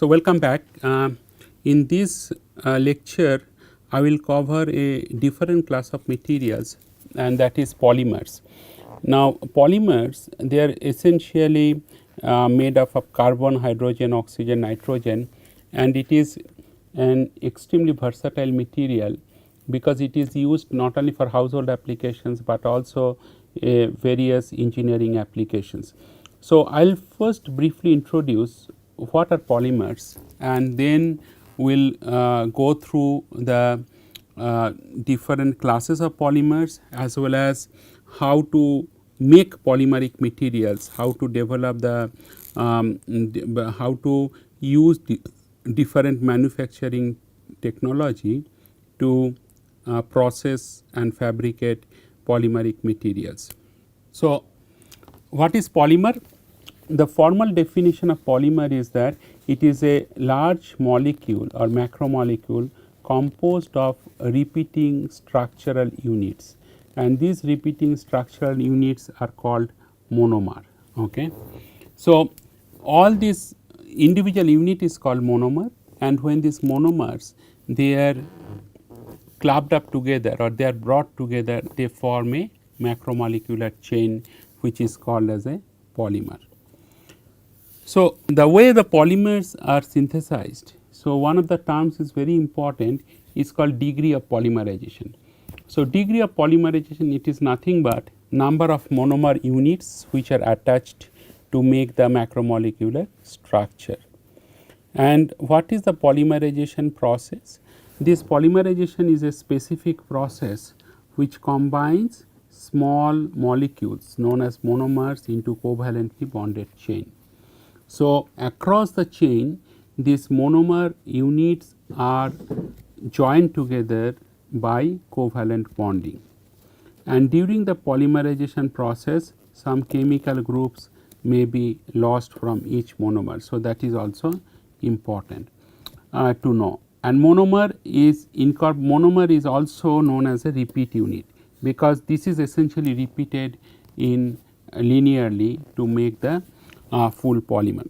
So, welcome back. In this lecture, I will cover a different class of materials, and that is polymers. Now, polymers, they are essentially made up of carbon, hydrogen, oxygen, nitrogen, and it is an extremely versatile material because it is used not only for household applications, but also various engineering applications. So, I will first briefly introduce what are polymers, and then we will go through the different classes of polymers, as well as how to make polymeric materials, how to develop the how to use the different manufacturing technology to process and fabricate polymeric materials. So, what is polymer? The formal definition of polymer is that it is a large molecule or macromolecule composed of repeating structural units, and these repeating structural units are called monomer. Okay. So, all these individual unit is called monomer, and when these monomers they are clubbed up together or they are brought together, they form a macromolecular chain which is called as a polymer. So, the way the polymers are synthesized, so one of the terms is very important, is called degree of polymerization. So, degree of polymerization, it is nothing but number of monomer units which are attached to make the macromolecular structure. And what is the polymerization process? This polymerization is a specific process which combines small molecules known as monomers into covalently bonded chain. So, across the chain, these monomer units are joined together by covalent bonding, and during the polymerization process some chemical groups may be lost from each monomer. So, that is also important to know. And monomer is also known as a repeat unit, because this is essentially repeated in linearly to make the full polymer.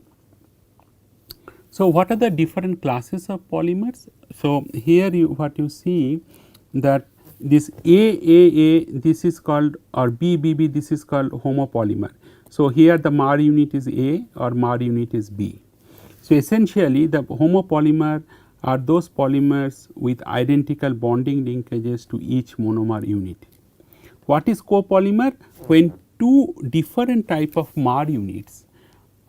So, what are the different classes of polymers? So, here what you see that this AAA, this is called, or BBB, this is called homopolymer. So, here the Mar unit is A or Mar unit is B. So, essentially the homopolymer are those polymers with identical bonding linkages to each monomer unit. What is copolymer? When two different type of Mar units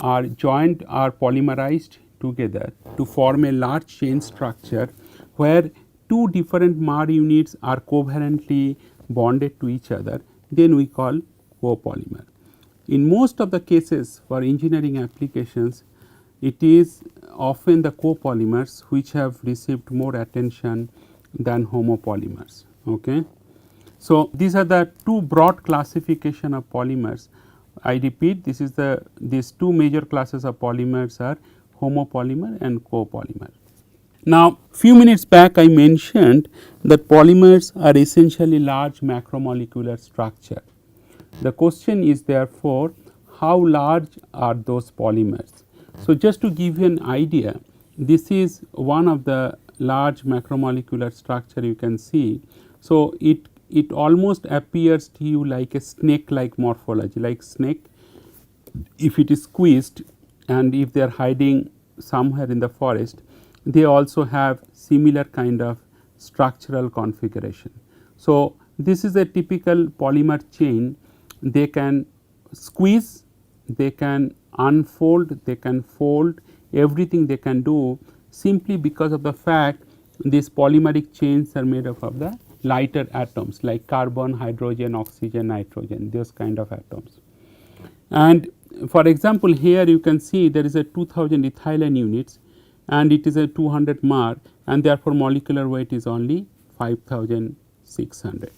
are joined or polymerized together to form a large chain structure where two different Mar units are covalently bonded to each other, then we call copolymer. In most of the cases for engineering applications, it is often the copolymers which have received more attention than homopolymers. Okay. So, these are the two broad classification of polymers. I repeat, this is these two major classes of polymers are homopolymer and copolymer. Now, few minutes back I mentioned that polymers are essentially large macromolecular structure. The question is therefore, how large are those polymers? So, just to give you an idea, this is one of the large macromolecular structure you can see. So, it almost appears to you like a snake like morphology, like snake if it is squeezed, and if they are hiding somewhere in the forest, they also have similar kind of structural configuration. So, this is a typical polymer chain. They can squeeze, they can unfold, they can fold, everything they can do simply because of the fact these polymeric chains are made up of the lighter atoms like carbon, hydrogen, oxygen, nitrogen, those kind of atoms. And for example, here you can see there is a 2000 ethylene units and it is a 200 Mar, and therefore, molecular weight is only 5600.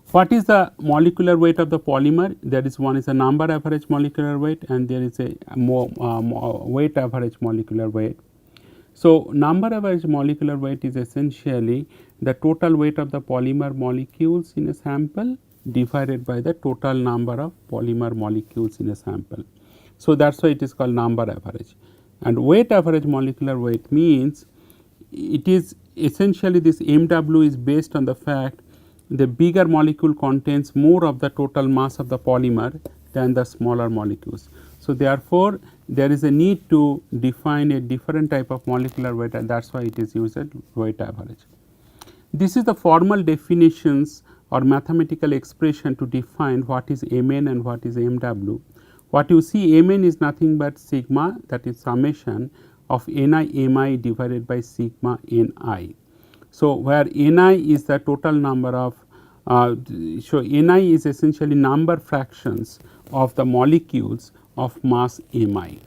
What is the molecular weight of the polymer? There is one is a number average molecular weight, and there is a weight average molecular weight. So, number average molecular weight is essentially the total weight of the polymer molecules in a sample divided by the total number of polymer molecules in a sample. So, that is why it is called number average. And weight average molecular weight means it is essentially this MW is based on the fact the bigger molecule contains more of the total mass of the polymer than the smaller molecules. So, therefore, there is a need to define a different type of molecular weight, and that is why it is used as weight average. This is the formal definitions or mathematical expression to define what is Mn and what is Mw. What you see, Mn is nothing but sigma, that is summation of Ni Mi divided by sigma Ni. So, where Ni is the total number of so Ni is essentially number fractions of the molecules of mass Mi.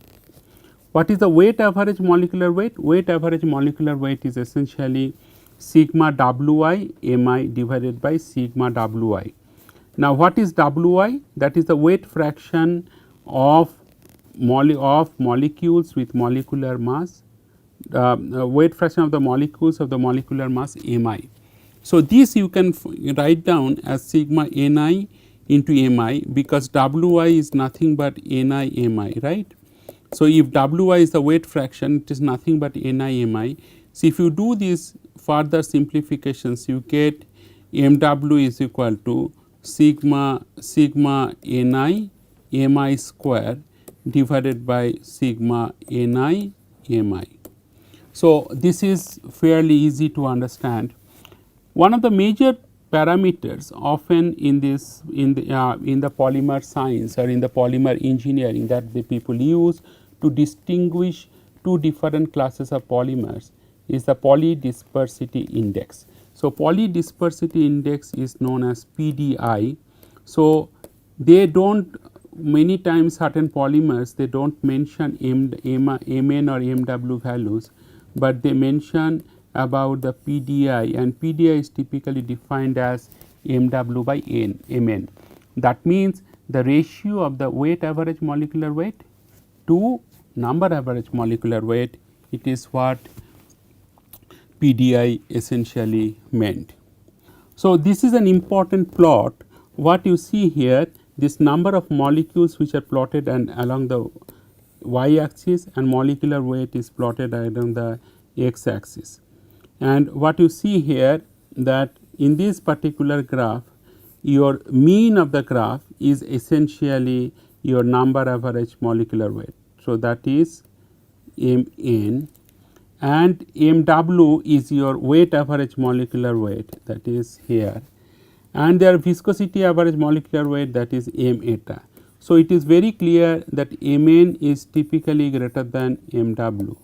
What is the weight average molecular weight? Weight average molecular weight is essentially sigma Wi Mi divided by sigma Wi. Now, what is Wi? That is the weight fraction of molecules with molecular mass, weight fraction of the molecules of the molecular mass Mi. So, this you can write down as sigma Ni into Mi, because Wi is nothing but Ni Mi, right. So, if Wi is the weight fraction, it is nothing but Ni Mi. So, if you do these further simplifications, you get Mw is equal to sigma Ni Mi square divided by sigma Ni Mi. So, this is fairly easy to understand. One of the major parameters often in this in the polymer science or in the polymer engineering that the people use to distinguish two different classes of polymers is the polydispersity index. So, polydispersity index is known as PDI. So, they do not, many times certain polymers they do not mention Mn or Mw values, but they mention about the PDI, and PDI is typically defined as Mw by Mn. That means the ratio of the weight average molecular weight to number average molecular weight, it is what PDI essentially meant. So, this is an important plot. What you see here, this number of molecules which are plotted and along the y axis, and molecular weight is plotted along the x axis. And what you see here, that in this particular graph, your mean of the graph is essentially your number average molecular weight. So, that is Mn, and Mw is your weight average molecular weight, that is here, and their viscosity average molecular weight, that is M eta. So, it is very clear that Mn is typically greater than Mw.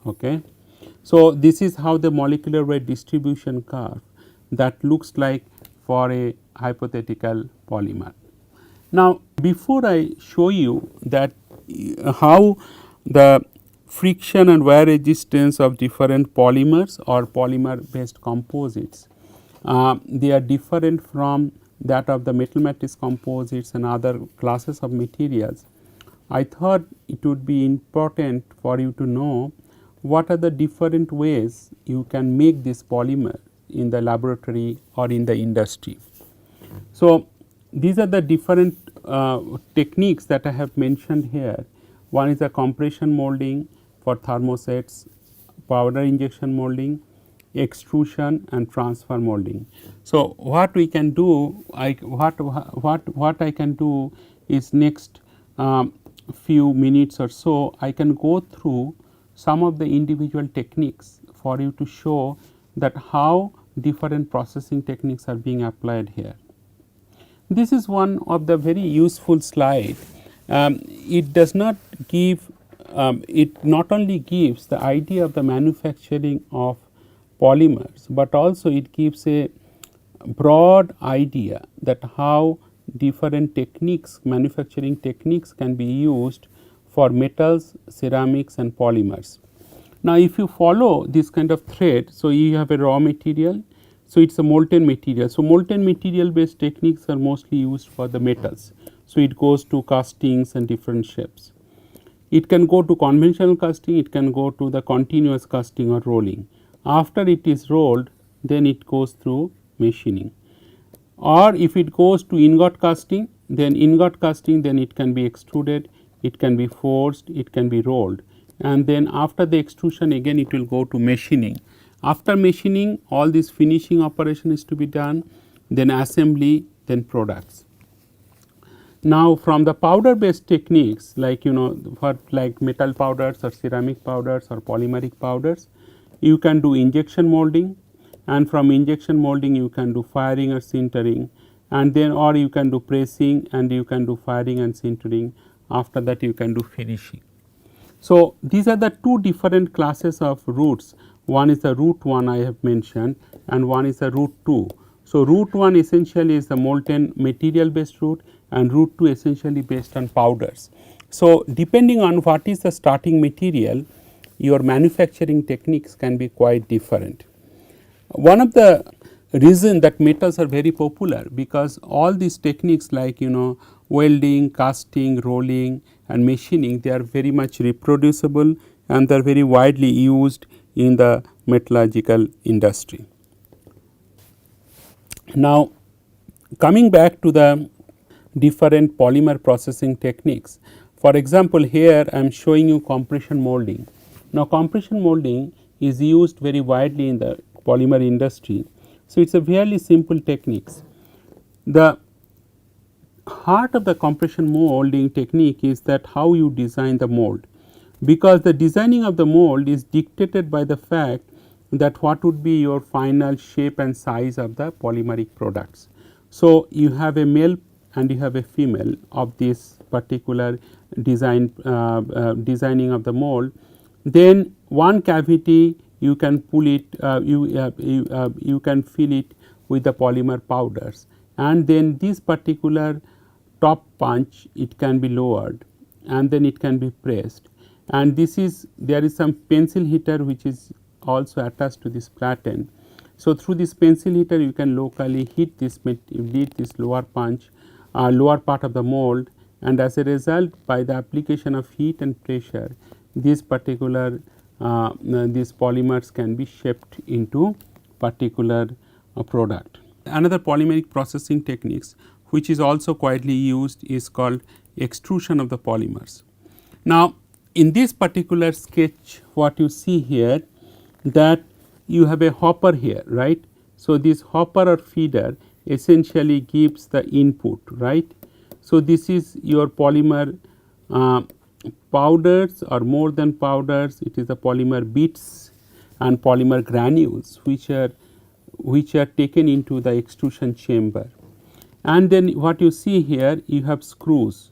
Okay. So, this is how the molecular weight distribution curve that looks like for a hypothetical polymer. Now, before I show you that how the friction and wear resistance of different polymers or polymer based composites, they are different from that of the metal matrix composites and other classes of materials. I thought it would be important for you to know what are the different ways you can make this polymer in the laboratory or in the industry. So, these are the different techniques that I have mentioned here. One is the compression molding for thermosets, powder injection molding, extrusion and transfer molding. So, what we can do, what I can do is next few minutes or so, I can go through some of the individual techniques for you to show that how different processing techniques are being applied here. This is one of the very useful slide. It does not give, it not only gives the idea of the manufacturing of polymers, but also it gives a broad idea that how different techniques, manufacturing techniques can be used for metals, ceramics and polymers. Now, if you follow this kind of thread, so you have a raw material, so it is a molten material. So, molten material based techniques are mostly used for the metals. So, it goes to castings and different shapes. It can go to conventional casting, it can go to the continuous casting or rolling. After it is rolled, then it goes through machining. Or if it goes to ingot casting, then it can be extruded, it can be forged, it can be rolled. and then after the extrusion again it will go to machining. After machining, all this finishing operation is to be done, then assembly, then products. Now from the powder based techniques, like for like metal powders or ceramic powders or polymeric powders, you can do injection molding, and from injection molding you can do firing or sintering, and then or you can do pressing and you can do firing and sintering. After that you can do finishing. So these are the two different classes of routes. One is the route 1 I have mentioned, and one is the route 2. So route 1 essentially is the molten material based route, and route 2 essentially based on powders. So depending on what is the starting material, your manufacturing techniques can be quite different. One of the reason that metals are very popular, because all these techniques like welding, casting, rolling and machining, they are very much reproducible and they are very widely used in the metallurgical industry. Now coming back to the different polymer processing techniques. For example, here I am showing you compression molding. Now compression molding is used very widely in the polymer industry. So it is a fairly simple techniques. The heart of the compression molding technique is that how you design the mold, because the designing of the mold is dictated by the fact that what would be your final shape and size of the polymeric products. So you have a male and you have a female of this particular designing of the mold. Then one cavity you can pull it, you can fill it with the polymer powders, and then this particular top punch it can be lowered and then it can be pressed, and there is some pencil heater which is also attached to this platen. So through this pencil heater you can locally heat this lower punch, lower part of the mold, and as a result by the application of heat and pressure, this particular these polymers can be shaped into particular product. Another polymeric processing techniques which is also widely used is called extrusion of the polymers. Now in this particular sketch what you see here, that you have a hopper here, right. So this hopper or feeder essentially gives the input, right. So this is your polymer powders or more than powders, it is the polymer bits and polymer granules which are taken into the extrusion chamber. And then what you see here, you have screws,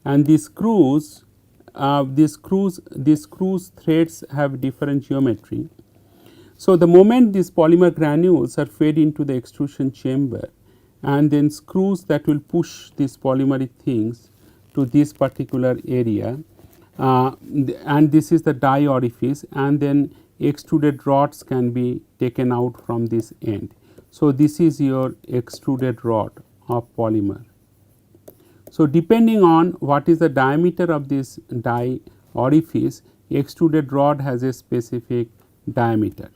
and these screws threads have different geometry. So the moment these polymer granules are fed into the extrusion chamber, and then screws that will push these polymeric things to this particular area, and this is the die orifice, and then extruded rods can be taken out from this end. So this is your extruded rod of polymer. So depending on what is the diameter of this die orifice, extruded rod has a specific diameter.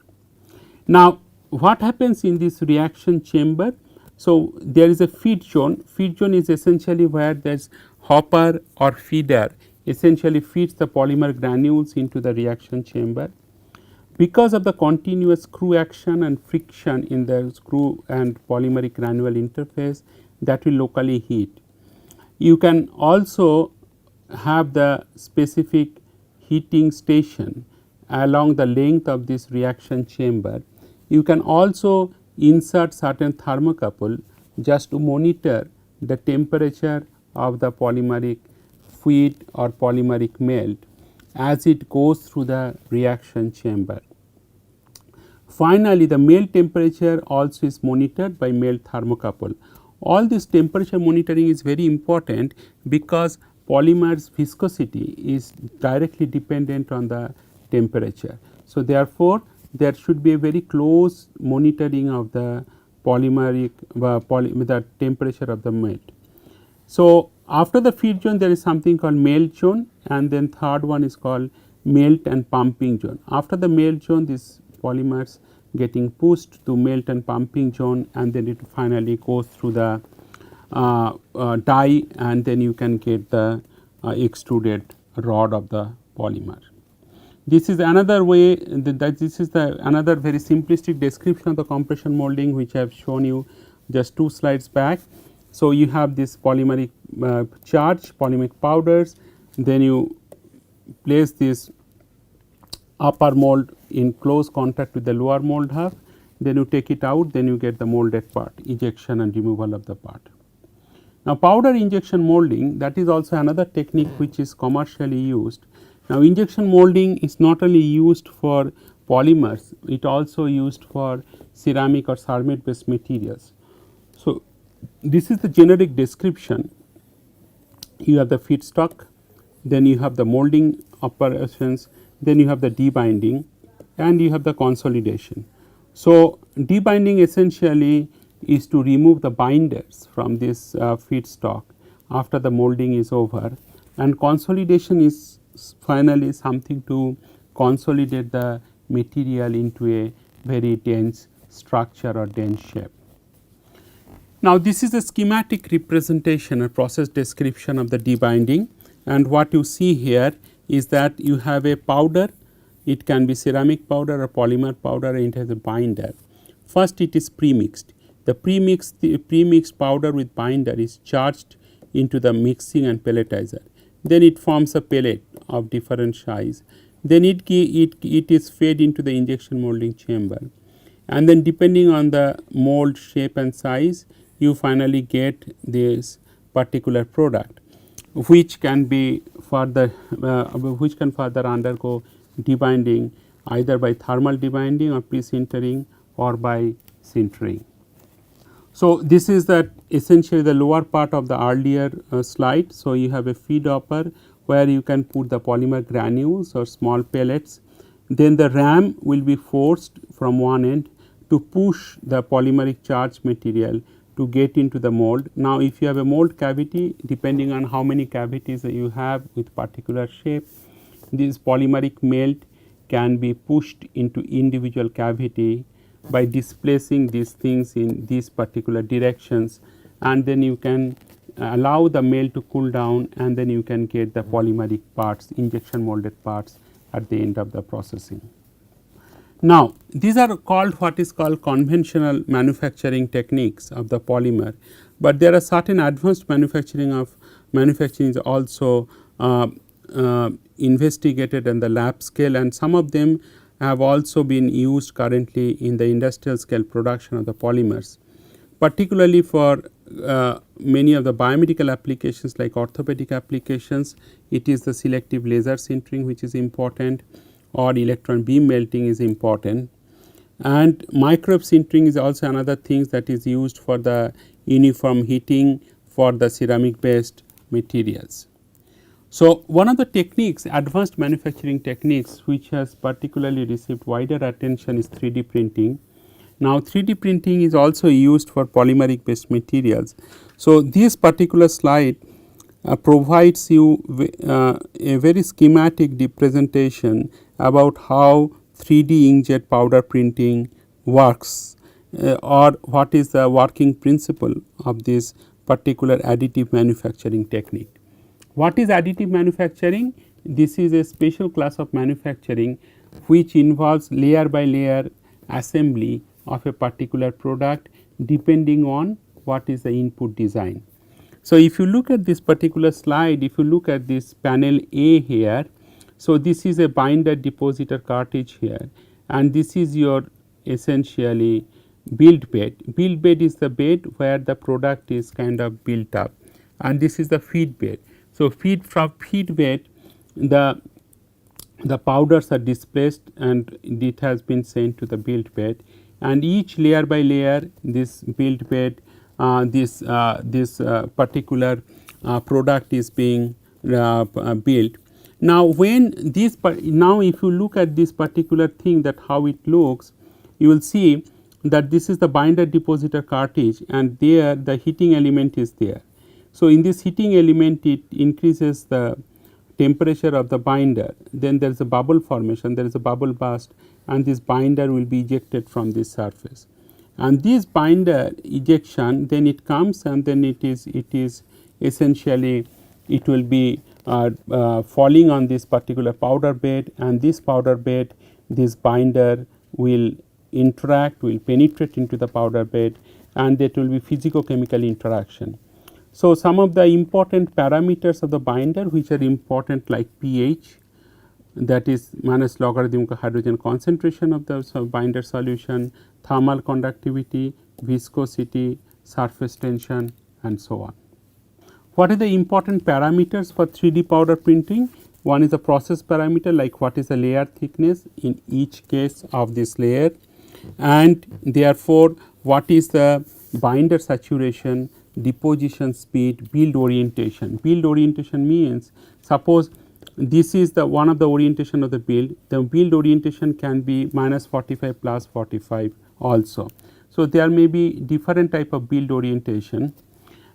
Now what happens in this reaction chamber? So there is a feed zone. Feed zone is essentially where there is hopper or feeder essentially feeds the polymer granules into the reaction chamber. Because of the continuous screw action and friction in the screw and polymeric granule interface, that will locally heat. You can also have the specific heating station along the length of this reaction chamber. You can also insert certain thermocouple just to monitor the temperature of the polymeric fluid or polymeric melt as it goes through the reaction chamber. Finally, the melt temperature also is monitored by melt thermocouple. All this temperature monitoring is very important because polymer's viscosity is directly dependent on the temperature. So therefore, there should be a very close monitoring of the polymeric the temperature of the melt. So after the feed zone there is something called melt zone, and then third one is called melt and pumping zone. After the melt zone, these polymers getting pushed to melt and pumping zone, and then it finally goes through the die, and then you can get the extruded rod of the polymer. This is another way that this is the another very simplistic description of the compression molding which I have shown you just 2 slides back. So, you have this polymeric charge polymeric powders, then you place this upper mold in close contact with the lower mold half, then you take it out, then you get the molded part, ejection and removal of the part. Now, powder injection molding, that is also another technique which is commercially used. Now, injection molding is not only used for polymers, it also used for ceramic or ceramic based materials. So, this is the generic description. You have the feedstock, then you have the molding operations, then you have the debinding, and you have the consolidation. So, debinding essentially is to remove the binders from this feedstock after the molding is over, and consolidation is finally something to consolidate the material into a very dense structure or dense shape. Now, this is a schematic representation or process description of the debinding, and what you see here is that you have a powder, it can be ceramic powder or polymer powder, and it has a binder. First, it is premixed. The premixed powder with binder is charged into the mixing and pelletizer. Then it forms a pellet of different size. Then it is fed into the injection molding chamber, and then depending on the mold shape and size, you finally get this particular product, which can be further undergo debinding either by thermal debinding or pre-sintering or by sintering. So, this is that essentially the lower part of the earlier slide. So, you have a feed hopper where you can put the polymer granules or small pellets. Then the ram will be forced from one end to push the polymeric charged material to get into the mold. Now, if you have a mold cavity, depending on how many cavities you have with particular shape, this polymeric melt can be pushed into individual cavity by displacing these things in these particular directions, and then you can allow the melt to cool down, and then you can get the polymeric parts, injection molded parts at the end of the processing. Now, these are called what is called conventional manufacturing techniques of the polymer, but there are certain advanced manufacturing is also investigated in the lab scale, and some of them have also been used currently in the industrial scale production of the polymers, particularly for many of the biomedical applications like orthopedic applications. It is the selective laser sintering which is important, or electron beam melting is important, and microwave sintering is also another thing that is used for the uniform heating for the ceramic based materials. So, one of the techniques, advanced manufacturing techniques, which has particularly received wider attention is 3D printing. Now, 3D printing is also used for polymeric based materials. So, this particular slide provides you a very schematic representation about how 3D inkjet powder printing works, or what is the working principle of this particular additive manufacturing technique. What is additive manufacturing? This is a special class of manufacturing which involves layer by layer assembly of a particular product depending on what is the input design. So, if you look at this particular slide, if you look at this panel A here, so this is a binder depositor cartridge here, and this is your essentially build bed. Build bed is the bed where the product is kind of built up, and this is the feed bed. So, from feed bed the powders are displaced and it has been sent to the build bed, and each layer by layer this build bed this particular product is being built. Now, when this now if you look at this particular thing, that how it looks, you will see that this is the binder depositor cartridge, and there the heating element is there. So, in this heating element it increases the temperature of the binder, then there is a bubble formation, there is a bubble burst, and this binder will be ejected from this surface. And this binder ejection, then it comes and then it is essentially it will be falling on this particular powder bed, and this powder bed, this binder will interact, will penetrate into the powder bed, and there will be physicochemical interaction. So, some of the important parameters of the binder which are important, like pH, that is minus logarithmic hydrogen concentration of the binder solution, thermal conductivity, viscosity, surface tension, and so on. What are the important parameters for 3D powder printing? One is the process parameter, like what is the layer thickness in each case of this layer, and therefore, what is the binder saturation, deposition speed, build orientation. Build orientation means, suppose this is the one of the orientation of the build orientation can be minus 45 plus 45 also. So, there may be different type of build orientation.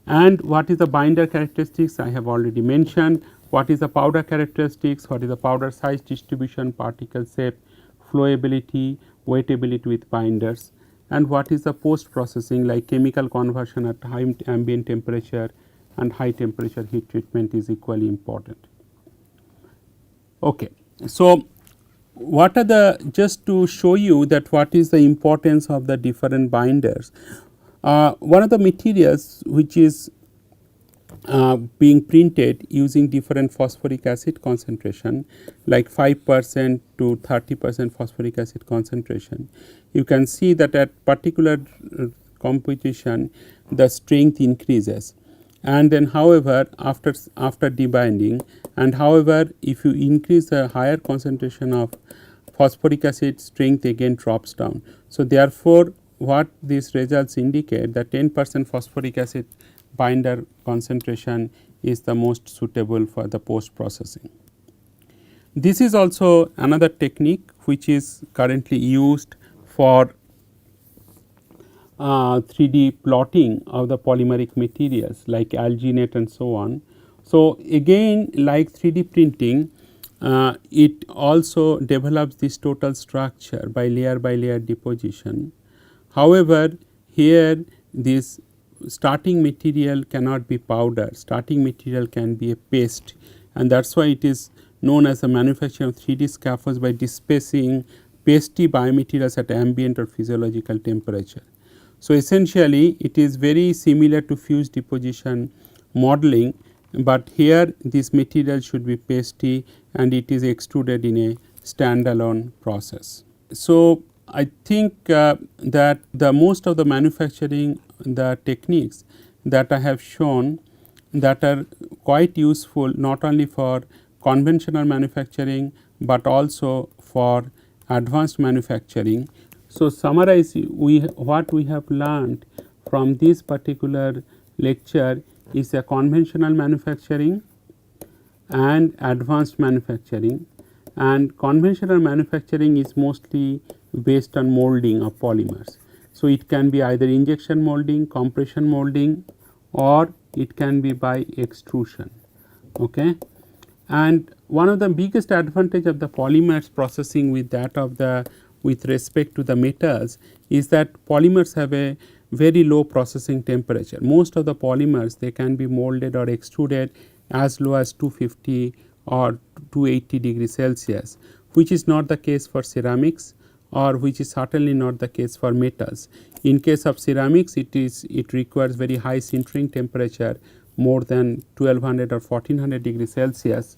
And what is the binder characteristics? I have already mentioned. What is the powder characteristics? What is the powder size distribution, particle shape, flowability, wettability with binders, and what is the post processing, like chemical conversion at high ambient temperature and high temperature heat treatment is equally important. Okay. So, what are the, just to show you that what is the importance of the different binders, one of the materials which is being printed using different phosphoric acid concentration, like 5% to 30% phosphoric acid concentration, you can see that at particular composition the strength increases, and then however after debinding, and however if you increase the higher concentration of phosphoric acid, strength again drops down. So, therefore, what these results indicate that 10% phosphoric acid binder concentration is the most suitable for the post processing. This is also another technique which is currently used for 3D plotting of the polymeric materials like alginate and so on. So, again like 3D printing, it also develops this total structure by layer deposition. However, here this starting material cannot be powder, starting material can be a paste, and that is why it is known as the manufacture of 3D scaffolds by displacing pasty biomaterials at ambient or physiological temperature. So, essentially it is very similar to fused deposition modeling, but here this material should be pasty and it is extruded in a standalone process. So, I think that the most of the manufacturing, the techniques that I have shown that are quite useful not only for conventional manufacturing, but also for advanced manufacturing. So, summarize what we have learned from this particular lecture is a conventional manufacturing and advanced manufacturing, and conventional manufacturing is mostly based on molding of polymers. So, it can be either injection molding, compression molding, or it can be by extrusion. Okay. And one of the biggest advantage of the polymers processing with that of the with respect to the metals is that polymers have a very low processing temperature. Most of the polymers, they can be molded or extruded as low as 250 or 280 degrees Celsius, which is not the case for ceramics, or which is certainly not the case for metals. In case of ceramics, it requires very high sintering temperature, more than 1200 or 1400 degrees Celsius,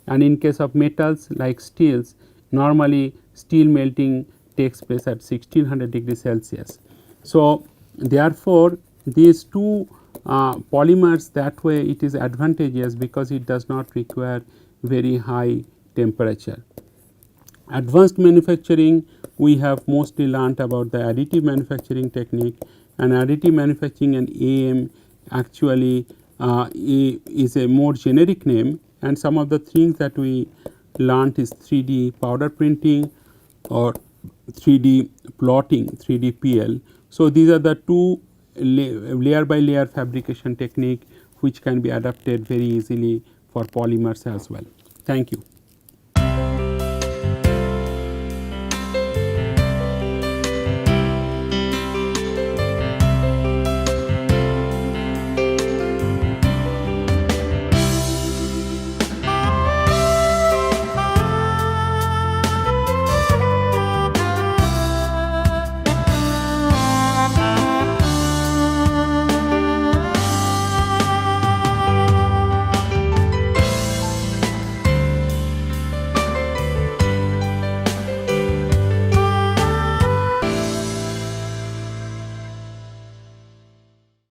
and in case of metals like steels, normally steel melting takes place at 1600 degrees Celsius. So, therefore, these two polymers, that way it is advantageous because it does not require very high temperature. Advanced manufacturing, we have mostly learnt about the additive manufacturing technique, and additive manufacturing and AM actually is a more generic name, and some of the things that we learnt is 3D powder printing or 3D plotting, 3D PL. So, these are the two layer by layer fabrication technique which can be adapted very easily for polymers as well. Thank you.